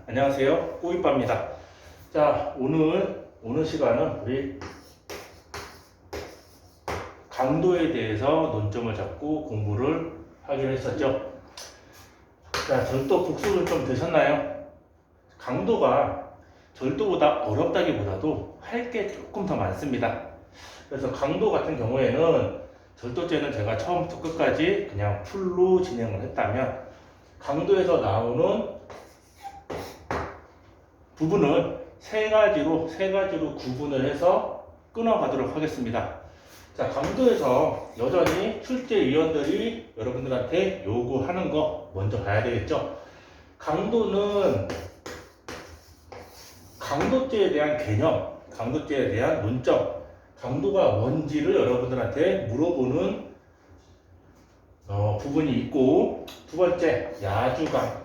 안녕하세요. 꼬이빠입니다. 자, 오늘 시간은 우리 강도에 대해서 논점을 잡고 공부를 하기로 했었죠. 자, 절도 국수를 좀 드셨나요? 강도가 절도보다 어렵다기보다도 할 게 조금 더 많습니다. 그래서 강도 같은 경우에는 절도죄는 제가 처음부터 끝까지 그냥 풀로 진행을 했다면 강도에서 나오는 부분을 세 가지로 구분을 해서 끊어가도록 하겠습니다. 자, 강도에서 여전히 출제위원들이 여러분들한테 요구하는 거 먼저 봐야 되겠죠. 강도는 강도죄에 대한 개념, 강도죄에 대한 논점, 강도가 뭔지를 여러분들한테 물어보는 부분이 있고, 두 번째 야주강.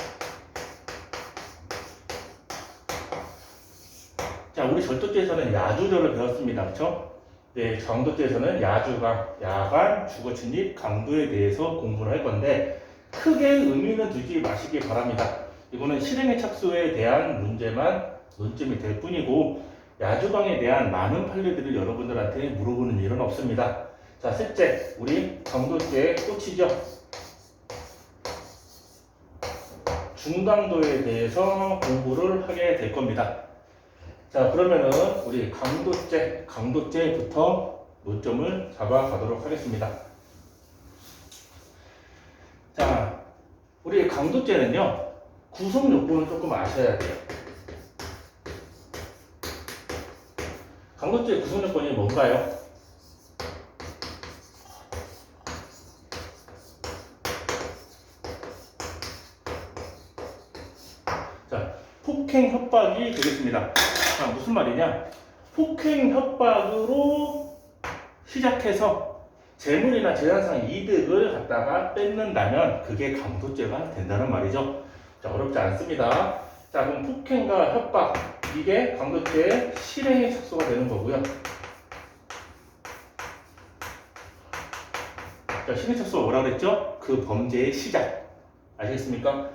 자, 우리 절도죄에서는 야주절을 배웠습니다. 그렇죠? 네, 강도죄에서는 야주강, 야간, 주거침입, 강도에 대해서 공부를 할 건데 크게 의미는 두지 마시기 바랍니다. 이거는 실행의 착수에 대한 문제만 논점이 될 뿐이고 야주강에 대한 많은 판례들을 여러분들한테 물어보는 일은 없습니다. 자, 셋째, 우리 강도죄의 꽃이죠. 중강도에 대해서 공부를 하게 될 겁니다. 자, 그러면은 우리 강도죄부터 논점을 잡아가도록 하겠습니다. 자, 우리 강도죄는요, 구성 요건을 조금 아셔야 돼요. 강도죄 구성 요건이 뭔가요? 자, 폭행 협박이 되겠습니다. 자, 무슨 말이냐? 폭행 협박으로 시작해서 재물이나 재산상 이득을 갖다가 뺏는다면 그게 강도죄가 된다는 말이죠. 자, 어렵지 않습니다. 자, 그럼 폭행과 협박, 이게 강도죄의 실행의 착수가 되는 거고요. 자, 실행 착수가 뭐라고 그랬죠? 그 범죄의 시작. 아시겠습니까?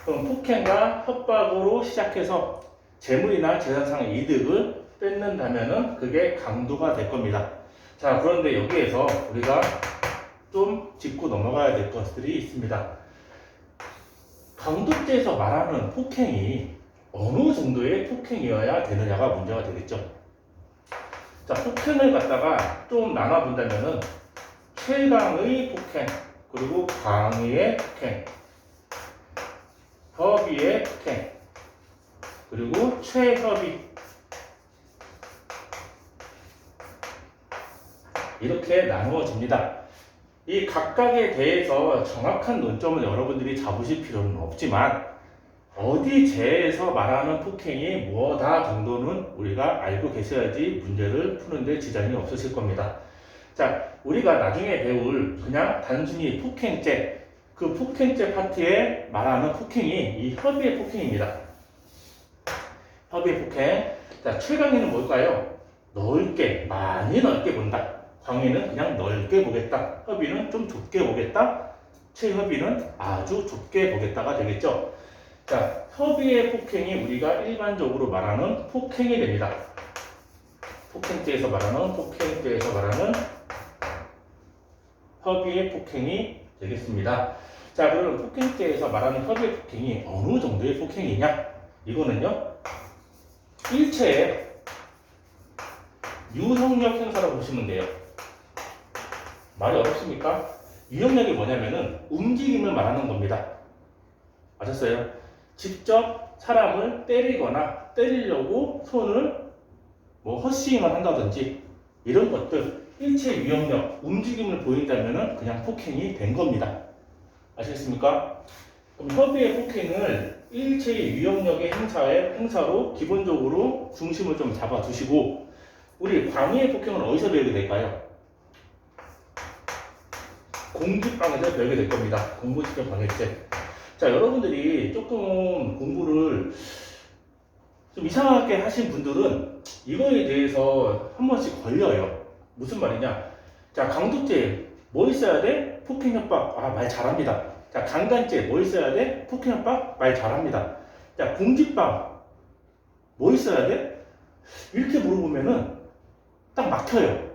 그럼 폭행과 협박으로 시작해서 재물이나 재산상의 이득을 뺏는다면은 그게 강도가 될 겁니다. 자, 그런데 여기에서 우리가 좀 짚고 넘어가야 될 것들이 있습니다. 강도죄에서 말하는 폭행이 어느 정도의 폭행이어야 되느냐가 문제가 되겠죠. 자, 폭행을 갖다가 좀 나눠본다면은 최강의 폭행, 그리고 강의의 폭행, 협의의 폭행, 그리고 최협의, 이렇게 나누어집니다. 이 각각에 대해서 정확한 논점을 여러분들이 잡으실 필요는 없지만 어디 제에서 말하는 폭행이 뭐다 정도는 우리가 알고 계셔야지 문제를 푸는데 지장이 없으실 겁니다. 자, 우리가 나중에 배울 그냥 단순히 폭행죄, 그 폭행죄 파트에 말하는 폭행이 이 협의의 폭행입니다. 협의의 폭행. 자, 최강의는 뭘까요? 넓게, 많이 넓게 본다. 강의는 그냥 넓게 보겠다. 협의는 좀 좁게 보겠다. 최협의는 아주 좁게 보겠다가 되겠죠. 자, 협의의 폭행이 우리가 일반적으로 말하는 폭행이 됩니다. 폭행죄에서 말하는 협의의 폭행이 되겠습니다. 자, 그러면 폭행죄에서 말하는 협의의 폭행이 어느 정도의 폭행이냐? 이거는요, 일체의 유형력 행사라고 보시면 돼요. 말이 어렵습니까? 유형력이 뭐냐면은 움직임을 말하는 겁니다. 아셨어요? 직접 사람을 때리거나 때리려고 손을 헛스윙을 한다든지 이런 것들, 일체 유형력, 움직임을 보인다면은 그냥 폭행이 된 겁니다. 아시겠습니까? 그럼 협의의 폭행을 일체의 유형력의 행사로 기본적으로 중심을 좀 잡아두시고, 우리 광의의 폭행은 어디서 배우게 될까요? 공직방에서 배우게 될 겁니다. 공무집행 방해죄. 자, 여러분들이 조금 공부를 좀 이상하게 하신 분들은 이거에 대해서 한 번씩 걸려요. 무슨 말이냐? 자, 강도죄 뭐 있어야 돼? 폭행 협박. 말 잘합니다. 자, 강간죄 뭐 있어야 돼? 폭행 협박. 말 잘합니다. 자, 공직방 뭐 있어야 돼? 이렇게 물어보면은 딱 막혀요.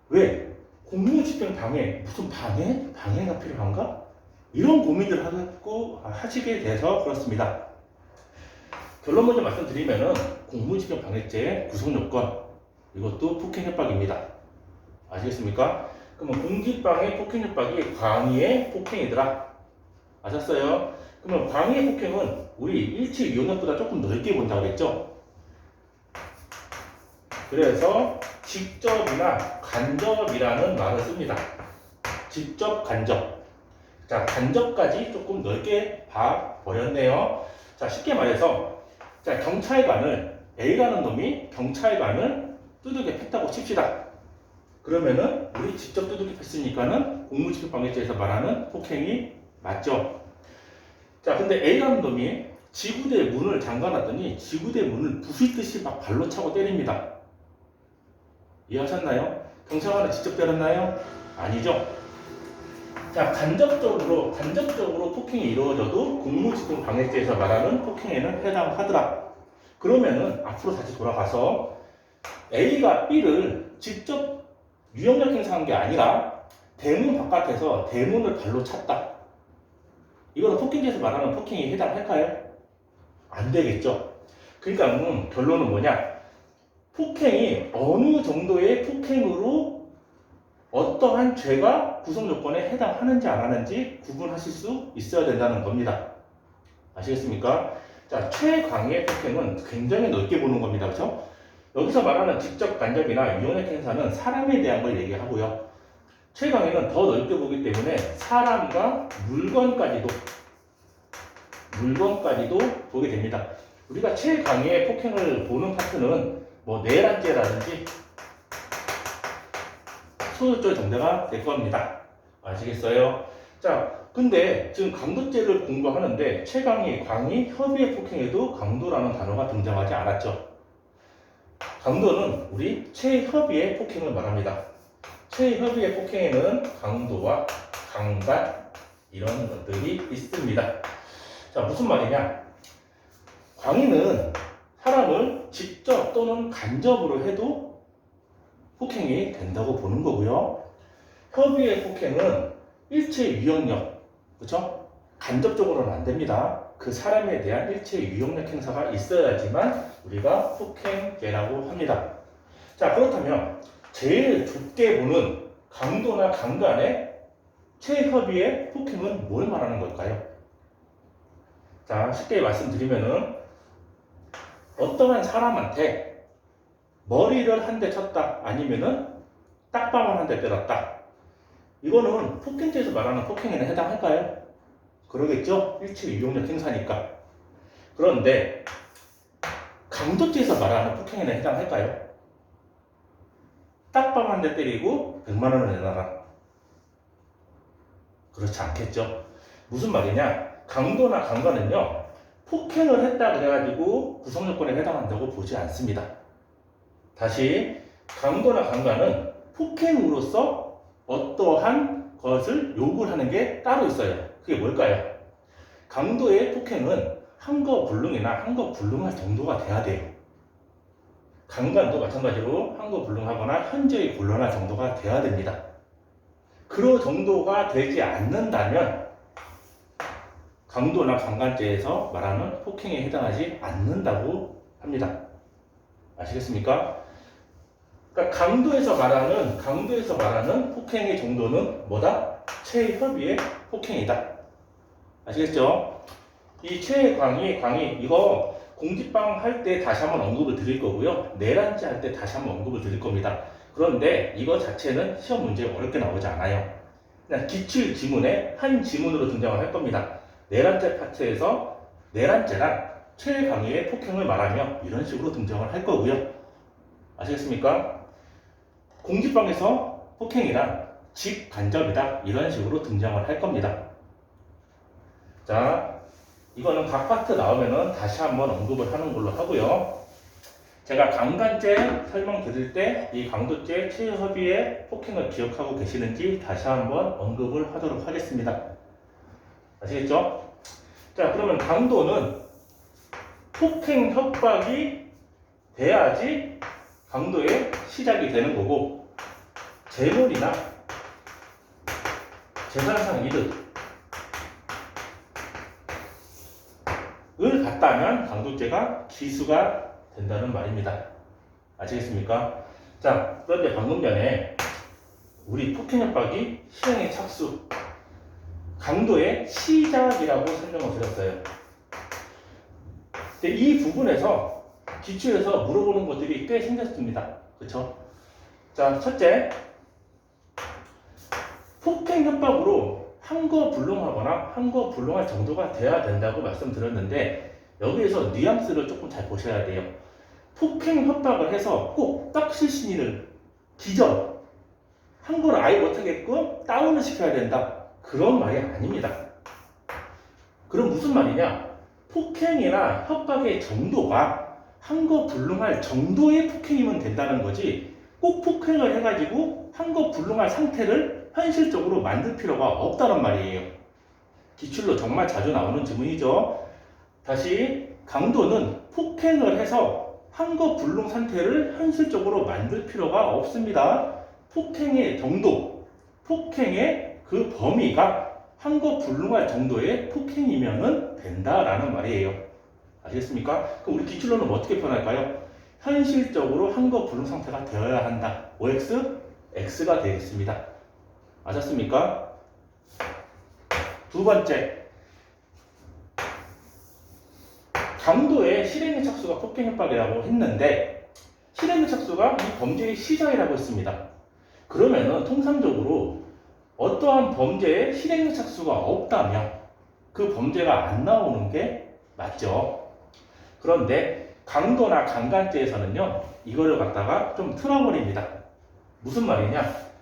왜? 공무집행 방해, 무슨 방해? 방해가 필요한가? 이런 고민을 하고 하시게 돼서 그렇습니다. 결론 먼저 말씀드리면은 공무집행 방해죄 구성요건 이것도 폭행 협박입니다. 아시겠습니까? 그러면 공직방해 폭행 협박이 광의의 폭행이더라. 아셨어요? 그러면 광의의 폭행은 우리 일치 유형력보다 조금 넓게 본다고 그랬죠? 그래서 직접이나 간접이라는 말을 씁니다. 직접, 간접. 자, 간접까지 조금 넓게 봐버렸네요. 자, 쉽게 말해서, 자, 경찰관을, A라는 놈이 경찰관을 두들겨 팼다고 칩시다. 그러면은, 우리 직접 두들겨 팼으니까는 공무집행방해죄에서 말하는 폭행이 맞죠. 자, 근데 A라는 놈이 지구대 문을 잠가놨더니 지구대 문을 부수듯이 막 발로 차고 때립니다. 이해하셨나요? 경찰관을 직접 때렸나요? 아니죠. 자, 간접적으로 폭행이 이루어져도 공무집행방해죄에서 말하는 폭행에는 해당하더라. 그러면은 앞으로 다시 돌아가서 A가 B를 직접 유형력 행사한 게 아니라 대문 바깥에서 대문을 발로 찼다. 이거는 폭행죄에서 말하는 폭행에 해당할까요? 안 되겠죠. 그러니까 결론은 뭐냐? 폭행이 어느 정도의 폭행으로 어떠한 죄가 구성 요건에 해당하는지 안 하는지 구분하실 수 있어야 된다는 겁니다. 아시겠습니까? 자, 최강의 폭행은 굉장히 넓게 보는 겁니다. 그렇죠? 여기서 말하는 직접 간접이나 유형력 행사는 사람에 대한 걸 얘기하고요. 최강의는 더 넓게 보기 때문에 사람과 물건까지도 보게 됩니다. 우리가 최강의 폭행을 보는 파트는 뭐 내란죄라든지 소유죄 정대가 될 겁니다. 아시겠어요? 자, 근데 지금 강도죄를 공부하는데 최강의, 광의, 협의의 폭행에도 강도라는 단어가 등장하지 않았죠. 강도는 우리 최협의의 폭행을 말합니다. 최협의의 폭행에는 강도와 강간 이런 것들이 있습니다. 자, 무슨 말이냐? 광의는 사람을 직접 또는 간접으로 해도 폭행이 된다고 보는 거고요. 협의의 폭행은 일체 유형력, 그렇죠? 간접적으로는 안 됩니다. 그 사람에 대한 일체 유형력 행사가 있어야지만 우리가 폭행죄라고 합니다. 자, 그렇다면 제일 좁게 보는 강도나 강간의 최협의의 폭행은 뭘 말하는 걸까요? 자, 쉽게 말씀드리면은 어떠한 사람한테 머리를 한 대 쳤다 아니면은 딱밤을 한 대 때렸다. 이거는 폭행죄에서 말하는 폭행에는 해당할까요? 그러겠죠? 일체 유형력 행사니까. 그런데 강도죄에서 말하는 폭행에는 해당할까요? 딱밤 한 대 때리고 100만 원을 내놔라. 그렇지 않겠죠? 무슨 말이냐? 강도나 강간은요, 폭행을 했다 그래가지고 구성요건에 해당한다고 보지 않습니다. 다시, 강도나 강간은 폭행으로서 어떠한 것을 요구하는 게 따로 있어요. 그게 뭘까요? 강도의 폭행은 한거불능이나 한거불능할 정도가 돼야 돼요. 강간도 마찬가지로 한거불능하거나 현저히 곤란할 정도가 돼야 됩니다. 그 정도가 되지 않는다면 강도나 강간죄에서 말하는 폭행에 해당하지 않는다고 합니다. 아시겠습니까? 그러니까 강도에서 말하는 폭행의 정도는 뭐다? 최협의의 폭행이다. 아시겠죠? 이 최광의 이거 공직방 할 때 다시 한번 언급을 드릴 거고요. 내란죄 할 때 다시 한번 언급을 드릴 겁니다. 그런데 이거 자체는 시험 문제에 어렵게 나오지 않아요. 그냥 기출 지문의 한 지문으로 등장을 할 겁니다. 내란죄 파트에서 내란죄란 최강의의 폭행을 말하며 이런 식으로 등장을 할 거고요. 아시겠습니까? 공직방에서 폭행이란 직간접이다 이런 식으로 등장을 할 겁니다. 자, 이거는 각 파트 나오면은 다시 한번 언급을 하는 걸로 하고요. 제가 강간죄 설명드릴 때 이 강도죄 최협의의 폭행을 기억하고 계시는지 다시 한번 언급을 하도록 하겠습니다. 아시겠죠? 자, 그러면 강도는 폭행 협박이 돼야지 강도의 시작이 되는 거고, 재물이나 재산상 이득을 갖다면 강도죄가 기수가 된다는 말입니다. 아시겠습니까? 자, 그런데 방금 전에 우리 폭행 협박이 실행의 착수, 강도의 시작이라고 설명을 드렸어요. 근데 이 부분에서 기초에서 물어보는 것들이 꽤 생겼습니다. 그쵸? 자, 첫째, 폭행 협박으로 항거 불능하거나 항거 불능할 정도가 돼야 된다고 말씀드렸는데, 여기에서 뉘앙스를 조금 잘 보셔야 돼요. 폭행 협박을 해서 꼭 딱실신이를 기절, 항거를 아예 못하게끔 다운을 시켜야 된다, 그런 말이 아닙니다. 그럼 무슨 말이냐? 폭행이나 협박의 정도가 항거 불능할 정도의 폭행이면 된다는 거지, 꼭 폭행을 해가지고 항거 불능할 상태를 현실적으로 만들 필요가 없다는 말이에요. 기출로 정말 자주 나오는 질문이죠. 다시, 강도는 폭행을 해서 항거 불능 상태를 현실적으로 만들 필요가 없습니다. 폭행의 정도, 폭행의 그 범위가 항거 불능할 정도의 폭행이면 된다라는 말이에요. 아시겠습니까? 그럼 우리 기출로는 어떻게 표현할까요? 현실적으로 항거 불능 상태가 되어야 한다. OX, X가 되겠습니다. 아셨습니까? 두 번째, 강도의 실행의 착수가 폭행 협박이라고 했는데, 실행의 착수가 이 범죄의 시작이라고 했습니다. 그러면은 통상적으로 어떠한 범죄에 실행의 착수가 없다면 그 범죄가 안 나오는 게 맞죠. 그런데 강도나 강간죄에서는요, 이거를 갖다가 좀 틀어버립니다. 무슨 말이냐?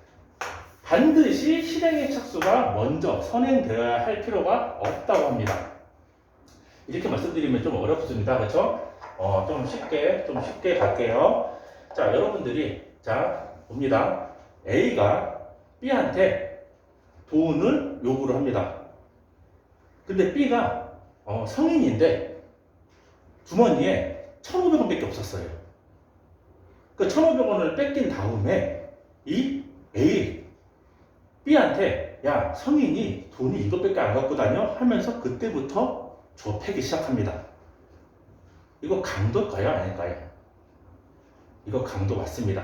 반드시 실행의 착수가 먼저 선행되어야 할 필요가 없다고 합니다. 이렇게 말씀드리면 좀 어렵습니다. 그렇죠? 좀 쉽게 갈게요. 자, 여러분들이, 자, 봅니다. A가 B한테 돈을 요구를 합니다. 근데 B가 성인인데 주머니에 1,500원밖에 없었어요. 그 1,500원을 뺏긴 다음에 이 B한테, 야, 성인이 돈이 이것밖에 안 갖고 다녀? 하면서 그때부터 좁히기 시작합니다. 이거 강도일까요? 아닐까요? 이거 강도 맞습니다.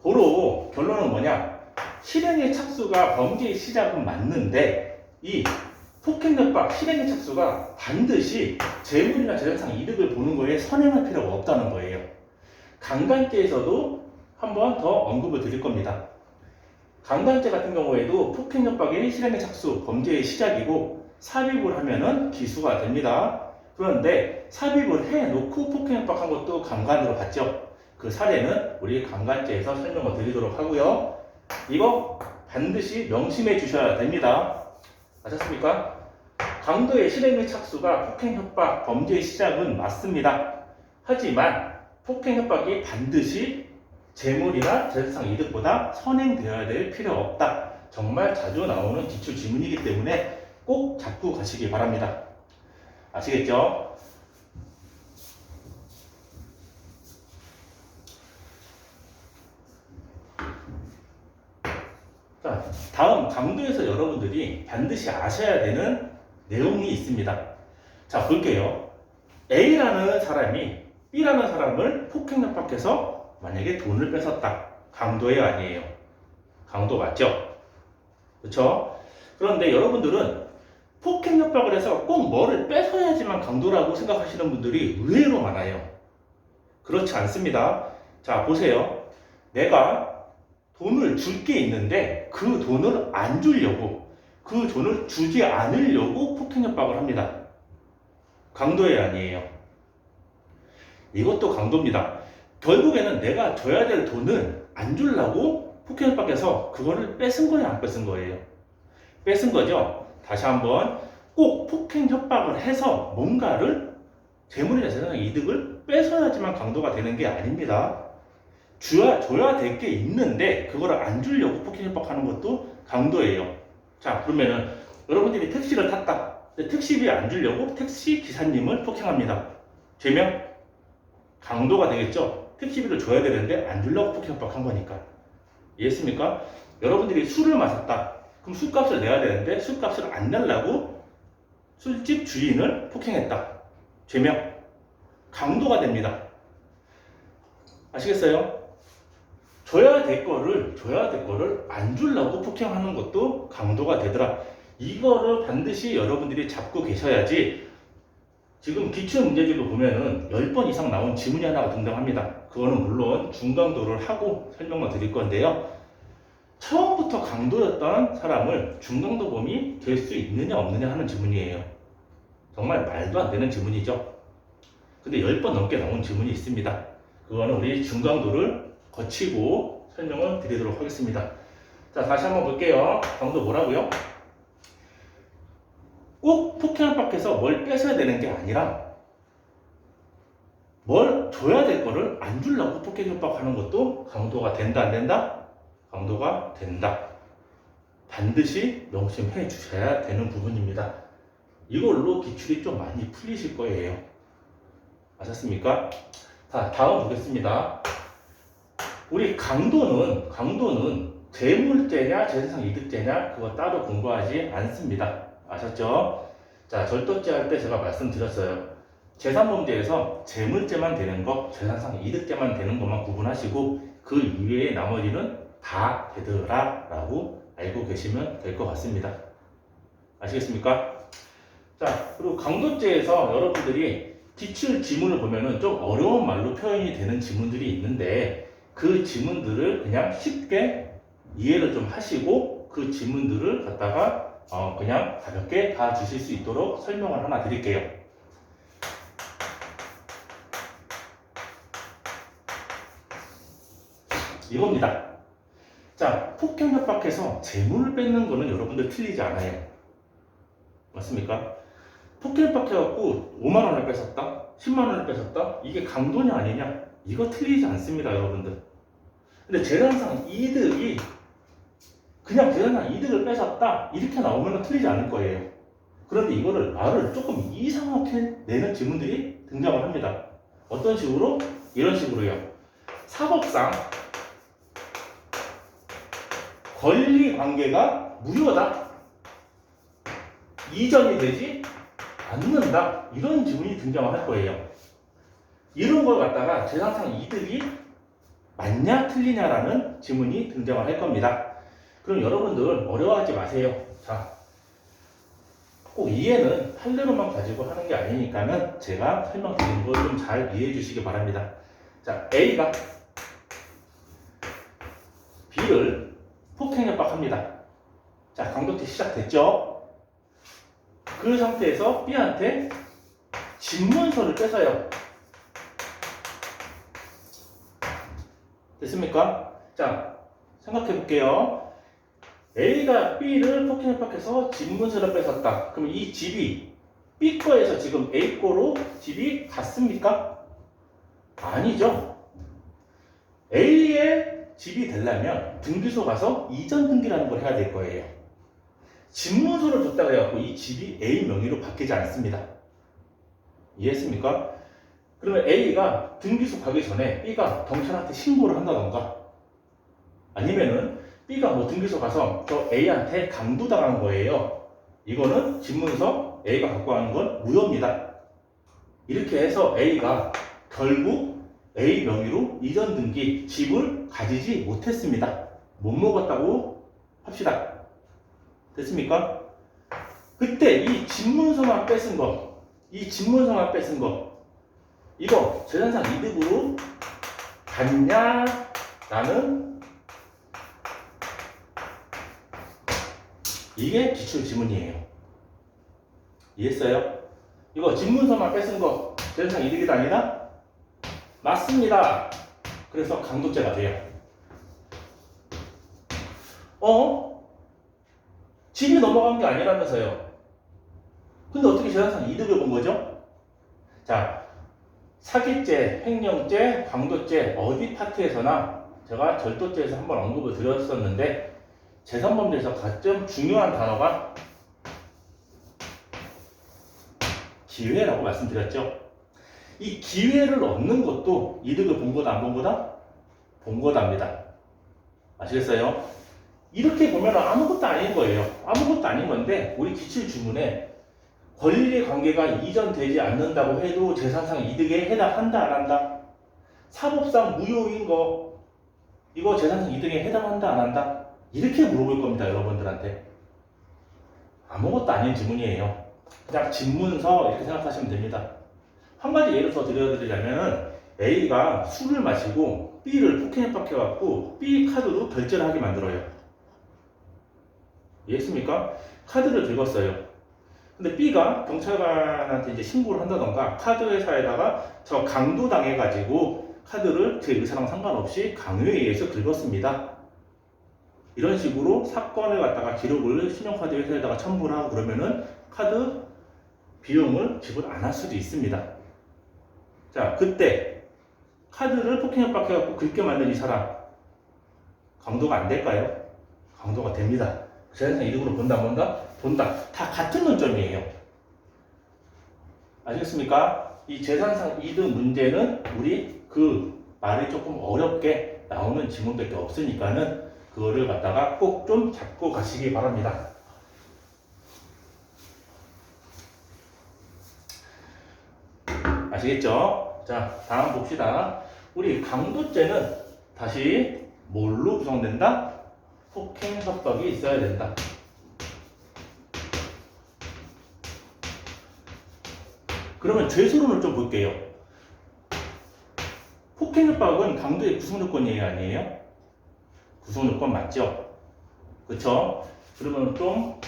도로 결론은 뭐냐? 실행의 착수가 범죄의 시작은 맞는데, 이 폭행협박 실행의 착수가 반드시 재물이나 재산상 이득을 보는 거에 선행할 필요가 없다는 거예요. 강간죄에서도 한 번 더 언급을 드릴 겁니다. 강간죄 같은 경우에도 폭행협박이 실행의 착수, 범죄의 시작이고, 삽입을 하면은 기수가 됩니다. 그런데 삽입을 해놓고 폭행협박한 것도 강간으로 봤죠. 그 사례는 우리 강간죄에서 설명을 드리도록 하고요. 이거 반드시 명심해 주셔야 됩니다. 아셨습니까? 강도의 실행의 착수가 폭행협박, 범죄의 시작은 맞습니다. 하지만 폭행협박이 반드시 재물이나 재산상 이득보다 선행되어야 될 필요 없다. 정말 자주 나오는 기출 질문이기 때문에 꼭 잡고 가시기 바랍니다. 아시겠죠? 자, 다음 강도에서 여러분들이 반드시 아셔야 되는 내용이 있습니다. 자, 볼게요. A라는 사람이 B라는 사람을 폭행협박해서 만약에 돈을 뺏었다. 강도예요, 아니에요? 강도 맞죠? 그렇죠? 그런데 여러분들은 폭행협박을 해서 꼭 뭐를 뺏어야지만 강도라고 생각하시는 분들이 의외로 많아요. 그렇지 않습니다. 자, 보세요. 내가 돈을 줄 게 있는데 그 돈을 안 주려고, 그 돈을 주지 않으려고 폭행협박을 합니다. 강도예요, 아니에요? 이것도 강도입니다. 결국에는 내가 줘야 될 돈을 안 주려고 폭행협박해서 그거를 뺏은 거예요, 안 뺏은 거예요? 뺏은 거죠. 다시 한번, 꼭 폭행협박을 해서 뭔가를 재물이나 재산상 이득을 뺏어야지만 강도가 되는 게 아닙니다. 줘야 될 게 있는데 그거를 안 주려고 폭행협박하는 것도 강도예요. 자, 그러면은 여러분들이 택시를 탔다. 근데 택시비 안 주려고 택시 기사님을 폭행합니다. 죄명 강도가 되겠죠. 택시비를 줘야 되는데 안 주려고 폭행협박한 거니까. 이해했습니까? 여러분들이 술을 마셨다. 그럼 술값을 내야 되는데 술값을 안 내려고 술집 주인을 폭행했다. 죄명 강도가 됩니다. 아시겠어요? 줘야 될 거를 안 주려고 폭행하는 것도 강도가 되더라. 이거를 반드시 여러분들이 잡고 계셔야지. 지금 기출문제집을 보면은 10번 이상 나온 지문이 하나가 등장합니다. 그거는 물론 중강도를 하고 설명을 드릴 건데요. 처음부터 강도였던 사람을 중강도범이 될 수 있느냐 없느냐 하는 지문이에요. 정말 말도 안 되는 지문이죠. 근데 10번 넘게 나온 지문이 있습니다. 그거는 우리 중강도를 거치고 설명을 드리도록 하겠습니다. 자, 다시 한번 볼게요. 강도 뭐라고요? 꼭 폭행협박해서 뭘 뺏어야 되는 게 아니라 뭘 줘야 될 거를 안 주려고 폭행협박하는 것도 강도가 된다 안 된다? 강도가 된다. 반드시 명심해 주셔야 되는 부분입니다. 이걸로 기출이 좀 많이 풀리실 거예요. 아셨습니까? 자, 다음 보겠습니다. 우리 강도는 재물죄냐 재산상 이득죄냐 그거 따로 공부하지 않습니다. 아셨죠? 자, 절도죄 할 때 제가 말씀드렸어요. 재산범죄에서 재물죄만 되는 거, 재산상 이득죄만 되는 것만 구분하시고 그 이외의 나머지는 다 되더라 라고 알고 계시면 될 것 같습니다. 아시겠습니까? 자, 그리고 강도죄에서 여러분들이 기출 지문을 보면은 좀 어려운 말로 표현이 되는 지문들이 있는데 그 지문들을 그냥 쉽게 이해를 좀 하시고 그 지문들을 갖다가 그냥 가볍게 다 주실 수 있도록 설명을 하나 드릴게요. 이겁니다. 자, 폭행협박해서 재물을 뺏는 거는 여러분들 틀리지 않아요. 맞습니까? 폭행협박해갖고 5만원을 뺏었다? 10만원을 뺏었다? 이게 강도냐 아니냐? 이거 틀리지 않습니다, 여러분들. 근데 재산상 이득이 그냥 재산상 이득을 뺏었다? 이렇게 나오면 틀리지 않을 거예요. 그런데 이거를 말을 조금 이상하게 내는 지문들이 등장을 합니다. 어떤 식으로? 이런 식으로요. 사법상 권리관계가 무효다. 이전이 되지 않는다. 이런 지문이 등장을 할 거예요. 이런 걸 갖다가 재산상 이득이 맞냐 틀리냐라는 지문이 등장을 할 겁니다. 그럼 여러분들 어려워하지 마세요. 자, 꼭 이해는 판례로만 가지고 하는 게 아니니까는 제가 설명드린 거 좀 잘 이해해 주시기 바랍니다. 자, A가 B를 폭행협박합니다. 자, 강도죄 시작됐죠? 그 상태에서 B한테 집문서를 뺏어요. 됐습니까? 자, 생각해 볼게요. A가 B를 폭행협박해서 집문서를 뺏었다. 그럼 이 집이 B 거에서 지금 A 거로 집이 갔습니까? 아니죠. A의 집이 되려면 등기소 가서 이전 등기라는 걸 해야 될 거예요. 집문서를 줬다고 해갖고 이 집이 A 명의로 바뀌지 않습니다. 이해했습니까? 그러면 A가 등기소 가기 전에 B가 경찰한테 신고를 한다던가 아니면은 B가 뭐 등기소 가서 저 A한테 강도당한 거예요. 이거는 집문서 A가 갖고 가는 건 무효입니다. 이렇게 해서 A가 결국 A 명의로 이전 등기 집을 가지지 못했습니다. 못 먹었다고 합시다. 됐습니까? 그때 이 집문서만 뺏은 거, 이거 재산상 이득으로 갔냐라는 이게 기출 지문이에요. 이해했어요? 이거 집문서만 뺏은 거 재산상 이득이 아니라 맞습니다. 그래서 강도죄가 돼요. 집이 넘어간 게 아니라면서요. 근데 어떻게 재산상 이득을 본 거죠? 자, 사기죄, 횡령죄, 강도죄 어디 파트에서나 제가 절도죄에서 한번 언급을 드렸었는데 재산범죄에서 가장 중요한 단어가 기회라고 말씀드렸죠. 이 기회를 얻는 것도 이득을 본 거다 안 본 거다? 본 거답니다. 아시겠어요? 이렇게 보면 아무것도 아닌 거예요. 아무것도 아닌 건데 우리 기출주문에 권리 관계가 이전되지 않는다고 해도 재산상 이득에 해당한다 안 한다? 사법상 무효인 거 이거 재산상 이득에 해당한다 안 한다? 이렇게 물어볼 겁니다. 여러분들한테. 아무것도 아닌 지문이에요. 그냥 집문서 이렇게 생각하시면 됩니다. 한 가지 예를 더 드려드리자면 A가 술을 마시고 B를 폭행에 박혀갖고 B 카드로 결제를 하게 만들어요. 이해했습니까? 카드를 긁었어요. 근데 B가 경찰관한테 이제 신고를 한다던가 카드 회사에다가 저 강도 당해가지고 카드를 제 의사랑 상관없이 강요에 의해서 긁었습니다. 이런 식으로 사건을 갖다가 기록을 신용카드 회사에다가 첨부를 하고 그러면은 카드 비용을 지불 안 할 수도 있습니다. 자, 그때 카드를 폭행에 박혀갖고 긁게 만든 이 사람 강도가 안 될까요? 강도가 됩니다. 재산상 이득으로 본다, 본다. 다 같은 논점이에요. 아시겠습니까? 이 재산상 이득 문제는 우리 그 말이 조금 어렵게 나오는 지문밖에 없으니까는 그거를 갖다가 꼭 좀 잡고 가시기 바랍니다. 아시겠죠? 자, 다음 봅시다. 우리 강도죄는 다시 뭘로 구성된다? 폭행 협박이 있어야 된다. 그러면 죄수론을 좀 볼게요. 폭행 협박은 강도의 구성요건이에요, 아니에요? 구성요건 맞죠? 그쵸? 그러면 좀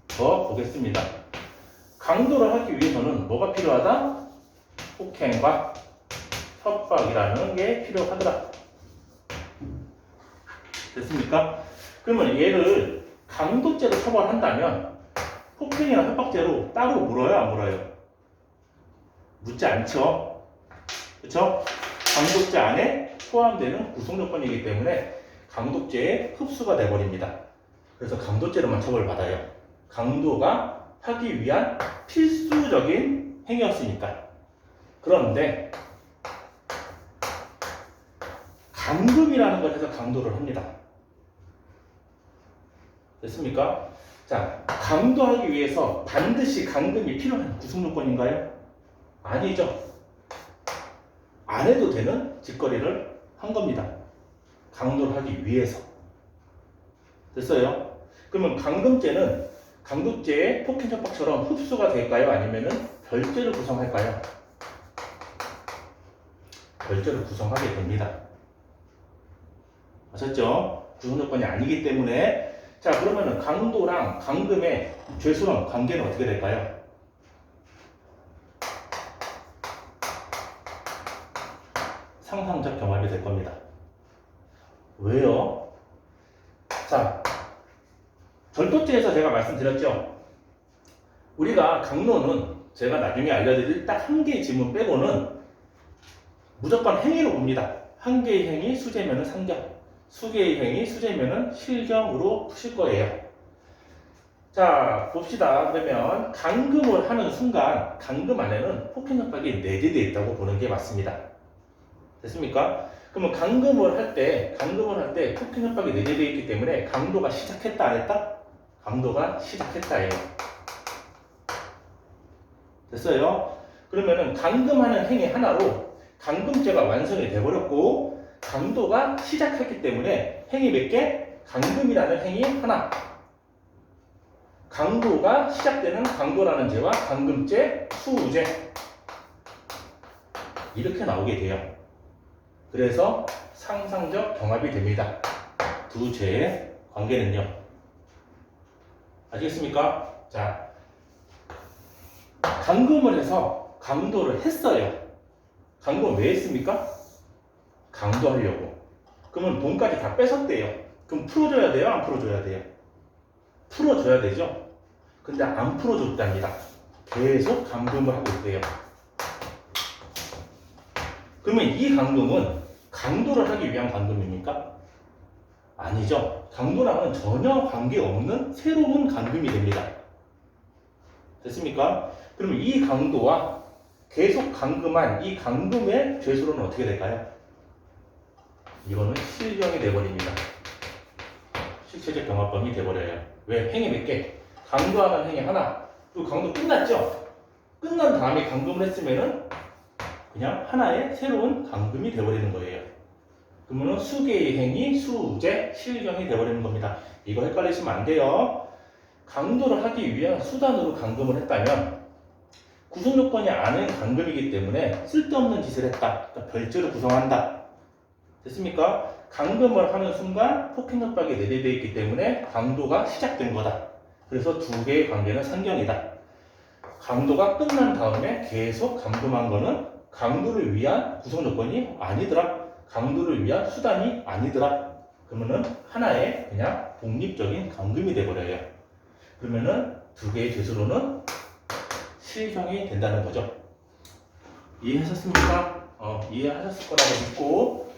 더 보겠습니다. 강도를 하기 위해서는 뭐가 필요하다? 폭행과 협박이라는 게 필요하더라. 됐습니까? 그러면 얘를 강도죄로 처벌한다면 폭행이나 협박죄로 따로 물어요, 안 물어요? 묻지 않죠. 그렇죠? 강도죄 안에 포함되는 구성요건이기 때문에 강도죄에 흡수가 돼버립니다. 그래서 강도죄로만 처벌받아요. 강도가 하기 위한 필수적인 행위였으니까. 그런데 감금이라는 걸 해서 강도를 합니다. 됐습니까? 자, 강도하기 위해서 반드시 감금이 필요한 구성요건인가요? 아니죠. 안 해도 되는 짓거리를 한 겁니다. 강도를 하기 위해서. 됐어요? 그러면 감금죄는 강도죄의 폭행 협박처럼 흡수가 될까요? 아니면은 별죄를 구성할까요? 별죄를 구성하게 됩니다. 아셨죠? 구성요건이 아니기 때문에. 자, 그러면은 강도랑 감금의 죄수랑 관계는 어떻게 될까요? 상상적 경합이 될 겁니다. 왜요? 자, 절도죄에서 제가 말씀드렸죠. 우리가 강도는 제가 나중에 알려드릴 딱 한 개의 지문 빼고는 무조건 행위로 봅니다. 한 개의 행위 수재면은 상경, 수 개의 행위 수재면은 실경으로 푸실 거예요. 자, 봅시다. 그러면 감금을 하는 순간 감금 안에는 폭행 협박이 내재되어 있다고 보는 게 맞습니다. 됐습니까? 그러면 감금을 할 때 폭행 협박이 내재되어 있기 때문에 강도가 시작했다 안 했다? 강도가 시작했다예요. 됐어요? 그러면은 감금하는 행위 하나로 감금죄가 완성이 돼버렸고 강도가 시작했기 때문에 행위 몇 개? 감금이라는 행위 하나. 강도가 시작되는 강도라는 죄와 감금죄, 수우죄 이렇게 나오게 돼요. 그래서 상상적 경합이 됩니다. 두 죄의 관계는요. 아시겠습니까? 자, 감금을 해서 강도를 했어요. 감금 왜 했습니까? 강도하려고. 그러면 돈까지 다 뺏었대요. 그럼 풀어줘야 돼요? 안 풀어줘야 돼요? 풀어줘야 되죠? 근데 안 풀어줬답니다. 계속 감금을 하고 있대요. 그러면 이 감금은 강도를 하기 위한 감금입니까? 아니죠. 강도랑은 전혀 관계없는 새로운 감금이 됩니다. 됐습니까? 그러면 이 강도와 계속 감금한 이 감금의 죄수로는 어떻게 될까요? 이거는 실형이 돼버립니다. 실체적 경합범이 돼버려요. 왜? 행위 몇 개? 강도하는 행위 하나. 그 강도 끝났죠? 끝난 다음에 감금을 했으면은 그냥 하나의 새로운 감금이 돼버리는 거예요. 그러면 수개의 행위, 수우제, 실형이 돼버리는 겁니다. 이거 헷갈리시면 안 돼요. 강도를 하기 위한 수단으로 감금을 했다면 구속 요건이 아닌 감금이기 때문에 쓸데없는 짓을 했다. 그러니까 별죄를 구성한다. 됐습니까? 감금을 하는 순간 폭행협박이 내재되어 있기 때문에 강도가 시작된 거다. 그래서 두 개의 관계는 상경이다. 강도가 끝난 다음에 계속 감금한 거는 강도를 위한 구속 요건이 아니더라. 강도를 위한 수단이 아니더라. 그러면은 하나의 그냥 독립적인 감금이 돼버려요. 그러면은 두 개의 죄수로는 실형이 된다는 거죠. 이해하셨습니까? 이해하셨을 거라고 믿고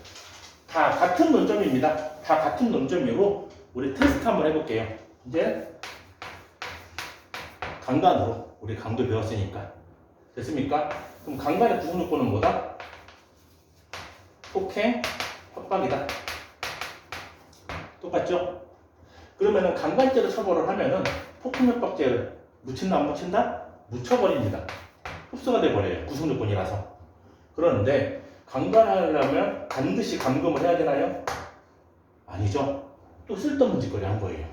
다 같은 논점입니다. 다 같은 논점이고 우리 테스트 한번 해볼게요. 이제 강간으로 우리 강도 배웠으니까 됐습니까? 그럼 강간의 구속 요건은 뭐다? 폭행, 협박이다. 똑같죠? 그러면은 강간죄로 처벌을 하면은 폭행협박죄를 묻힌다 안 묻힌다? 묻혀버립니다. 흡수가 돼버려요. 구속 요건이라서. 그런데 강간하려면 반드시 감금을 해야 되나요? 아니죠. 또 쓸데없는 짓거리 한 거예요.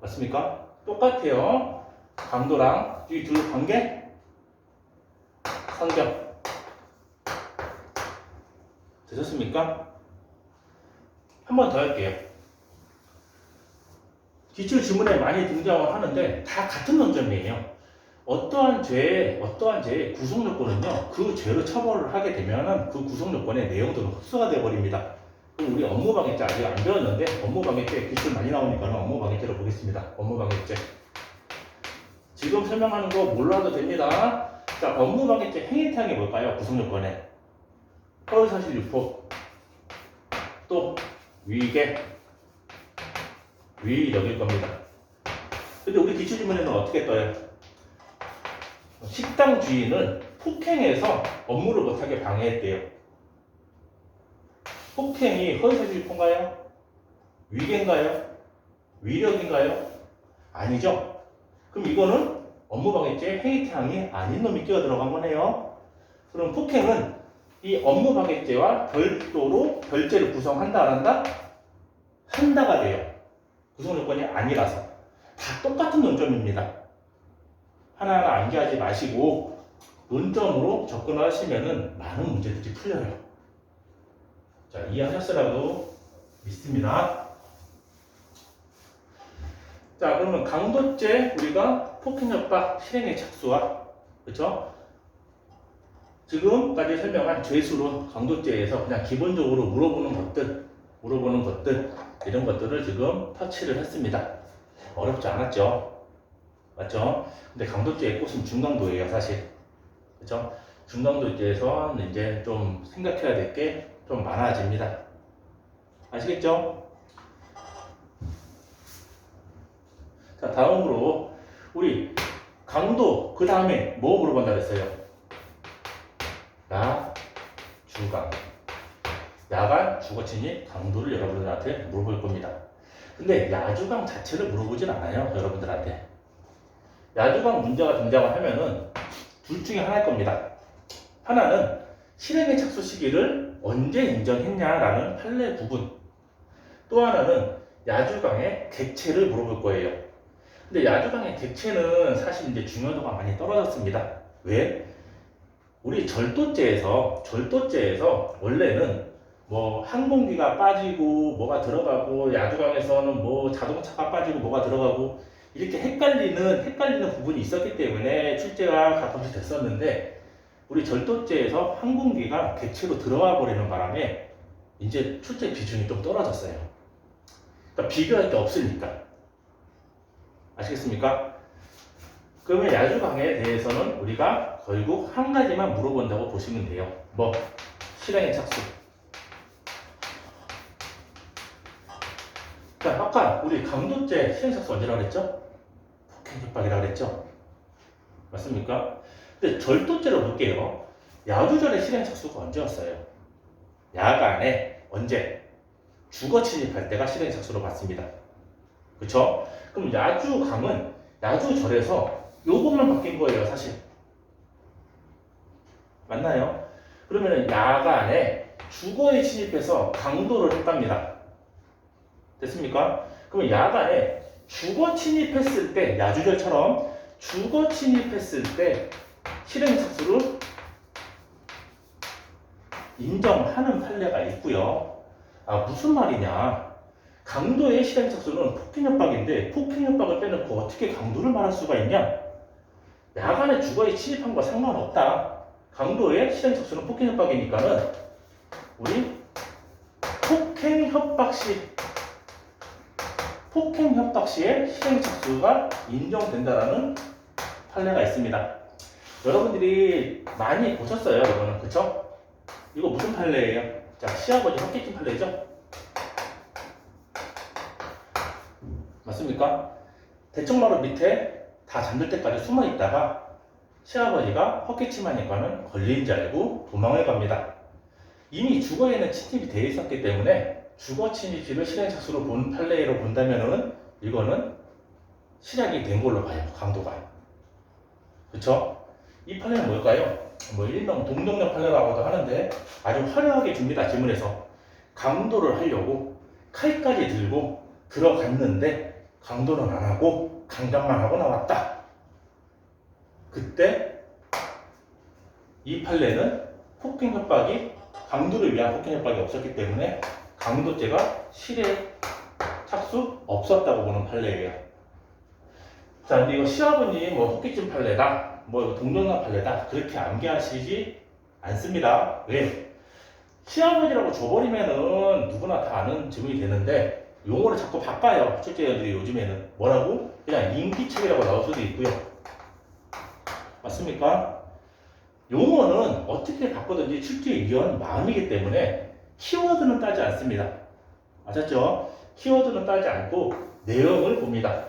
맞습니까? 똑같아요. 강도랑 이 둘 관계 상경. 되셨습니까? 한 번 더 할게요. 기출 지문에 많이 등장을 하는데 다 같은 논점이에요. 어떠한 죄의 구속 요건은요, 그 죄로 처벌을 하게 되면은 그 구속 요건의 내용들은 흡수가 돼버립니다. 그럼 우리 업무방해죄 아직 안 배웠는데 업무방해죄 기출 많이 나오니까 업무방해죄로 보겠습니다. 업무방해죄. 지금 설명하는 거 몰라도 됩니다. 자, 업무방해죄 행위태양이 뭘까요? 구속 요건에 허위사실 유포, 또 위계, 위력일 겁니다. 근데 우리 기출지문에는 어떻게 떠요? 식당 주인은 폭행해서 업무를 못하게 방해했대요. 폭행이 허위사실 유포인가요? 위계인가요? 위력인가요? 아니죠. 그럼 이거는 업무방해죄 행위태양이 아닌 놈이 끼어 들어간 거네요. 그럼 폭행은 이 업무방해죄와 별도로 별죄를 구성한다 안 한다? 한다가 돼요. 구성 요건이 아니라서. 다 똑같은 논점입니다. 하나하나 암기하지 마시고 논점으로 접근을 하시면은 많은 문제들이 풀려요. 자, 이해하셨으라고 믿습니다. 자, 그러면 강도죄 우리가 폭행협박 실행의 착수와 그렇죠? 지금까지 설명한 죄수로 강도죄에서 그냥 기본적으로 물어보는 것들 이런 것들을 지금 터치를 했습니다. 어렵지 않았죠? 맞죠? 근데 강도죄의 꽃은 중강도예요, 사실. 그렇죠? 중강도죄에서 이제 좀 생각해야 될 게 좀 많아집니다. 아시겠죠? 자, 다음으로 우리 강도 그 다음에 뭐 물어본다 그랬어요? 주강. 야간 주거침입 강도를 여러분들한테 물어볼 겁니다. 근데 야주강 자체를 물어보진 않아요, 여러분들한테. 야주강 문제가 등장을 하면은 둘 중에 하나일 겁니다. 하나는 실행의 착수 시기를 언제 인정했냐라는 판례 부분. 또 하나는 야주강의 객체를 물어볼 거예요. 근데 야주강의 객체는 사실 이제 중요도가 많이 떨어졌습니다. 왜? 우리 절도죄에서 원래는 뭐 항공기가 빠지고 뭐가 들어가고 야주강에서는 뭐 자동차가 빠지고 뭐가 들어가고 이렇게 헷갈리는 부분이 있었기 때문에 출제가 가끔씩 됐었는데 우리 절도죄에서 항공기가 객체로 들어와 버리는 바람에 이제 출제 비중이 좀 떨어졌어요. 그러니까 비교할 게 없으니까. 아시겠습니까? 그러면 야주강에 대해서는 우리가 결국 한 가지만 물어본다고 보시면 돼요. 뭐? 실행의 착수. 자, 아까 우리 강도죄 실행 착수 언제라고 그랬죠? 폭행 협박이라고 그랬죠? 맞습니까? 근데 절도죄로 볼게요. 야주절의 실행착수가 언제였어요? 야간에 언제? 주거 침입할 때가 실행착수로 받습니다. 그쵸? 그럼 야주강은 야주절에서 요것만 바뀐 거예요, 사실. 맞나요? 그러면 야간에 주거에 침입해서 강도를 했답니다. 됐습니까? 그러면 야간에 주거 침입했을 때, 야주절처럼 주거 침입했을 때 실행착수를 인정하는 판례가 있고요. 아, 무슨 말이냐? 강도의 실행착수는 폭행협박인데 폭행협박을 빼놓고 어떻게 강도를 말할 수가 있냐? 야간에 주거에 침입한 거 상관없다. 강도의 실행착수는 폭행협박이니까는 우리 폭행협박 시에 실행착수가 인정된다라는 판례가 있습니다. 여러분들이 많이 보셨어요, 이거는. 그쵸? 이거 무슨 판례예요? 자, 시아버지 헛개찜 판례죠? 맞습니까? 대청마루 밑에 다 잠들 때까지 숨어 있다가 시아버지가 헛개침하니까는 걸린 줄 알고 도망을 갑니다. 이미 주거에는 침입이 되어 있었기 때문에 주거 침입시를 실행착수로 본 판례로 본다면은 이거는 실약이 된 걸로 봐요, 강도가. 그쵸? 이 판례는 뭘까요? 뭐 일명 동정령 판례라고도 하는데 아주 화려하게 줍니다. 지문에서 강도를 하려고 칼까지 들고 들어갔는데 강도는 안 하고 강간만 하고 나왔다. 그때 이 판례는 폭행협박이 강도를 위한 폭행협박이 없었기 때문에 강도죄가 실행착수 없었다고 보는 판례예요. 자, 근데 이거 시아버님 뭐 헛개찜 판례다, 뭐 동정령 판례다 그렇게 암기하시지 않습니다. 왜? 시아버지라고 줘버리면은 누구나 다 아는 지문이 되는데 용어를 자꾸 바꿔요. 출제자들이 요즘에는 뭐라고? 그냥 인기척이라고 나올 수도 있고요. 맞습니까? 용어는 어떻게 바꾸든지 출제위원 마음이기 때문에 키워드는 따지 않습니다. 아셨죠? 키워드는 따지 않고 내용을 봅니다.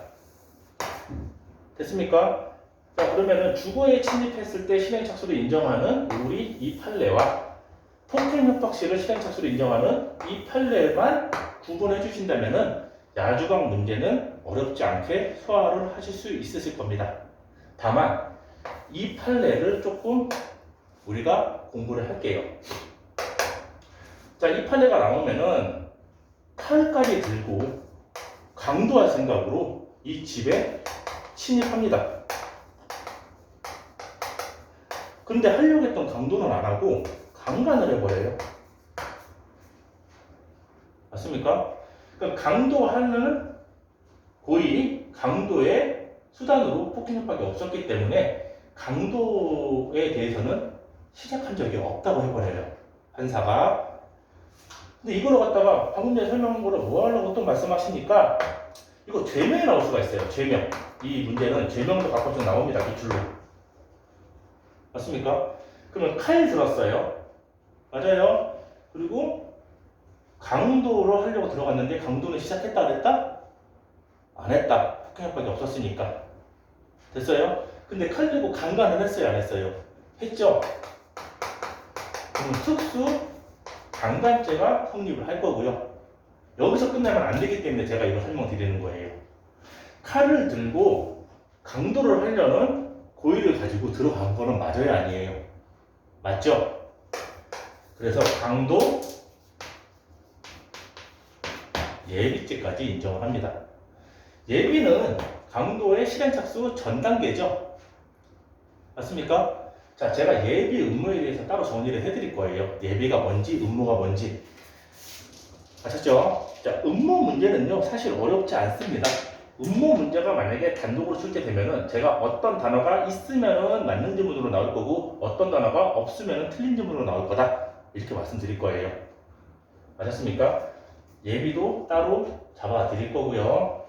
됐습니까? 자, 그러면은 주거에 침입했을 때 실행착수를 인정하는 우리 이 판례와 폭행협박시를 실행착수로 인정하는 이 판례만 구분해 주신다면은 야주강 문제는 어렵지 않게 소화를 하실 수 있으실 겁니다. 다만 이 판례를 조금 우리가 공부를 할게요. 자, 이 판례가 나오면은 칼까지 들고 강도할 생각으로 이 집에 침입합니다. 그런데 하려고 했던 강도는 안 하고 강간을 해버려요. 맞습니까? 그러니까 강도하는 고의, 강도의 수단으로 폭행협박이 없었기 때문에 강도에 대해서는 시작한 적이 없다고 해버려요. 판사가. 근데 이거를 갖다가 방금 전에 설명한 거를 뭐 하려고 또 말씀하시니까 이거 죄명이 나올 수가 있어요. 죄명. 이 문제는 죄명도 가끔씩 나옵니다. 기출로. 맞습니까? 그러면 칼 들었어요. 맞아요. 그리고 강도로 하려고 들어갔는데 강도는 시작했다 안 했다? 안 했다. 폭행협박이 없었으니까. 됐어요? 근데 칼 들고 강간을 했어요 안 했어요? 했죠? 그럼 특수 강간죄가 성립을 할 거고요. 여기서 끝나면 안 되기 때문에 제가 이거 설명드리는 거예요. 칼을 들고 강도를 하려는 고의를 가지고 들어간 거는 맞아요 아니에요? 맞죠? 그래서 강도 예비죄까지 인정을 합니다. 예비는 강도의 실행착수 전 단계죠. 맞습니까? 자, 제가 예비 음모에 대해서 따로 정리를 해드릴 거예요. 예비가 뭔지, 음모가 뭔지. 아셨죠? 자, 음모 문제는요, 사실 어렵지 않습니다. 음모 문제가 만약에 단독으로 출제되면은 제가 어떤 단어가 있으면은 맞는 지문으로 나올 거고 어떤 단어가 없으면은 틀린 지문으로 나올 거다. 이렇게 말씀드릴 거예요. 아셨습니까? 예비도 따로 잡아 드릴 거고요.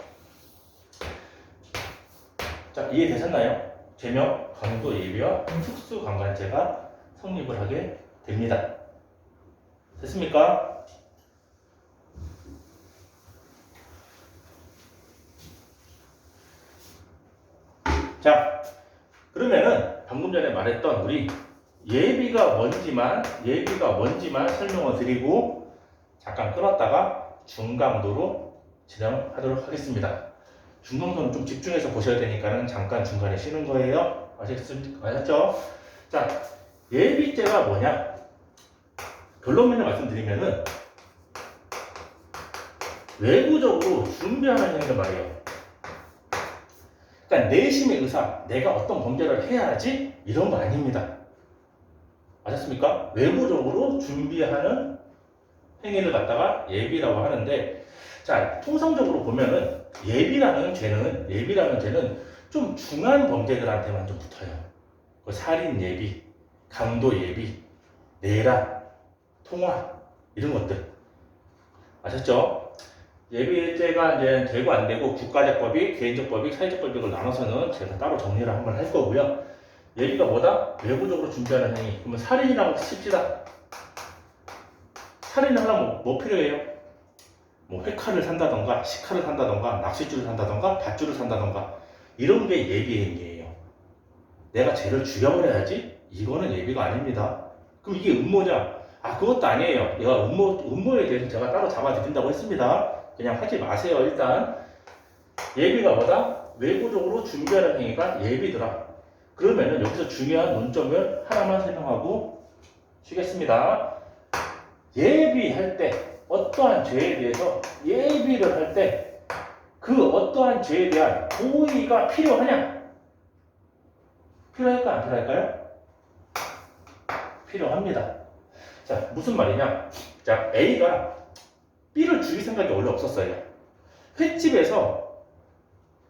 자, 이해되셨나요? 죄명, 강도 예비와 특수 강간죄가 성립을 하게 됩니다. 됐습니까? 자, 그러면은 방금 전에 말했던 우리 예비가 뭔지만 설명을 드리고 잠깐 끊었다가 중강도로 진행하도록 하겠습니다. 중강도는 좀 집중해서 보셔야 되니까는 잠깐 중간에 쉬는 거예요. 아셨죠? 자, 예비죄가 뭐냐? 결론 먼저 말씀드리면은 외부적으로 준비하는 행위를 말해요. 그러니까 내심의 의사, 내가 어떤 범죄를 해야지 이런 거 아닙니다. 아셨습니까? 외부적으로 준비하는 행위를 갖다가 예비라고 하는데, 자, 통상적으로 보면은 예비라는 죄는 좀 중한 범죄들한테만 좀 붙어요. 그 살인 예비, 강도 예비, 내란, 통화 이런 것들 아셨죠? 예비죄가 이제 되고 안 되고 국가적 법익, 개인적 법익, 사회적 법익을 나눠서는 제가 따로 정리를 한번 할 거고요. 예비가 뭐다? 외부적으로 준비하는 행위. 그러면 살인이라고 칩시다. 살인을 하려면 뭐 필요해요? 뭐 회칼을 산다던가, 식칼을 산다던가, 낚싯줄을 산다던가, 밧줄을 산다던가 이런 게 예비 행위예요. 내가 쟤를 죽여버려야지? 이거는 예비가 아닙니다. 그럼 이게 음모냐? 아, 그것도 아니에요. 얘가 음모에 대해서 제가 따로 잡아드린다고 했습니다. 그냥 하지 마세요. 일단 예비가 뭐다? 외부적으로 준비하는 행위가 예비더라. 그러면은 여기서 중요한 논점을 하나만 설명하고 쉬겠습니다. 예비할 때 어떠한 죄에 대해서 예비를 할 때 그 어떠한 죄에 대한 고의가 필요하냐? 필요할까 안 필요할까요? 필요합니다. 자, 무슨 말이냐? 자, A가 B를 죽일 생각이 원래 없었어요. 횟집에서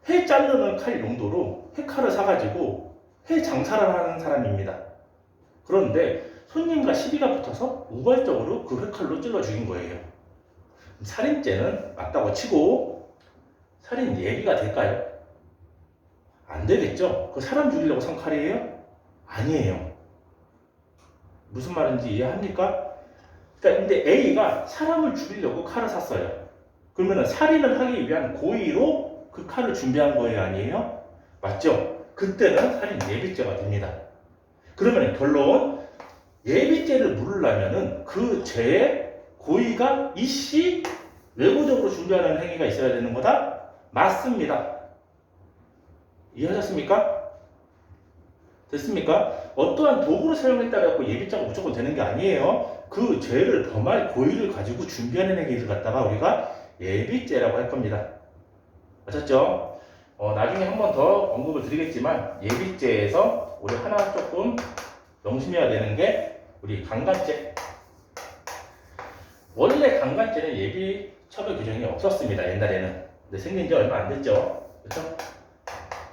회 자르는 칼 용도로 회칼을 사가지고 회 장사를 하는 사람입니다. 그런데 손님과 시비가 붙어서 우발적으로 그 회칼로 찔러 죽인 거예요. 살인죄는 맞다고 치고 살인 예비가 될까요? 안 되겠죠? 그 사람 죽이려고 산 칼이에요? 아니에요. 무슨 말인지 이해합니까? 그러니까 근데 A가 사람을 죽이려고 칼을 샀어요. 그러면 살인을 하기 위한 고의로 그 칼을 준비한 거예요, 아니에요? 맞죠? 그때는 살인 예비죄가 됩니다. 그러면 결론, 예비죄를 물으려면은 그 죄의 고의가 이씨 외부적으로 준비하는 행위가 있어야 되는 거다? 맞습니다. 이해하셨습니까? 됐습니까? 어떠한 도구를 사용했다고 예비죄가 무조건 되는 게 아니에요. 그 죄를 범할 고의를 가지고 준비하는 행위를 갖다가 우리가 예비죄라고 할 겁니다. 아셨죠? 나중에 한 번 더 언급을 드리겠지만 예비죄에서 우리 하나 조금 명심해야 되는 게 우리 강간죄. 원래 강간죄는 예비 처벌 규정이 없었습니다. 옛날에는. 근데 생긴 지 얼마 안 됐죠. 그렇죠?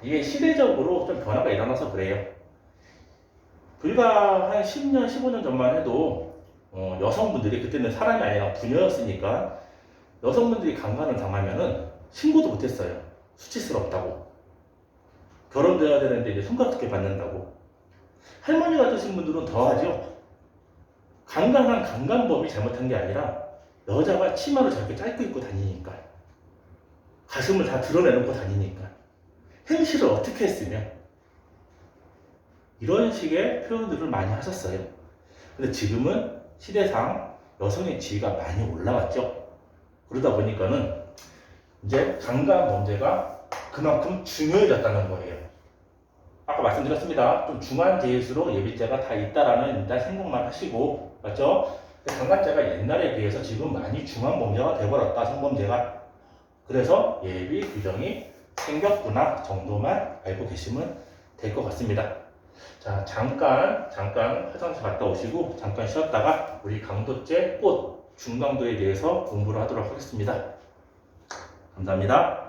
이게 시대적으로 좀 변화가 일어나서 그래요. 불과 한 10년, 15년 전만 해도 여성분들이 그때는 사람이 아니라 부녀였으니까 여성분들이 강간을 당하면은 신고도 못했어요. 수치스럽다고. 결혼돼야 되는데 이제 손가락질 받는다고. 할머니 같으신 분들은 더하죠. 강간한 강간범이 잘못한 게 아니라 여자가 치마를 저렇게 짧고 입고 다니니까, 가슴을 다 드러내놓고 다니니까, 행실을 어떻게 했으면 이런 식의 표현들을 많이 하셨어요. 근데 지금은 시대상 여성의 지위가 많이 올라왔죠. 그러다 보니까는 이제 강간 범죄가 그만큼 중요해졌다는 거예요. 아까 말씀드렸습니다. 좀 중한 죄일수록 예비죄가 다 있다라는 일단 생각만 하시고, 맞죠? 강간죄가 옛날에 비해서 지금 많이 중한 범죄가 돼버렸다, 성범죄가. 그래서 예비 규정이 생겼구나 정도만 알고 계시면 될 것 같습니다. 자, 잠깐 화장실 갔다 오시고 잠깐 쉬었다가 우리 강도죄 꽃 중강도에 대해서 공부를 하도록 하겠습니다. 감사합니다.